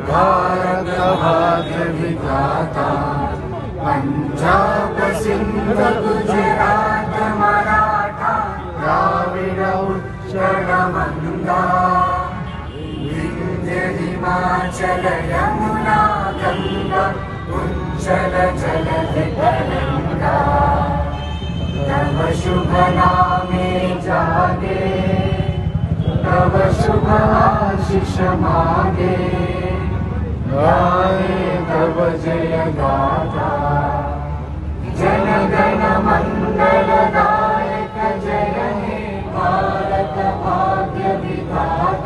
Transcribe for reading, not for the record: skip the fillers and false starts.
भारत भाग्य विधाता पंजाब सिंध गुजरात मराठा द्राविड़ उत्कल गंगा विंध्य हिमाचल यमुना गंगा उज्जल जलधि तरंगा तव शुभ नामे जागे तव शुभ आशीष मागे गाये तव जय गाथा जन गण मंगल दायक जय हे भारत भाग्य विधाता।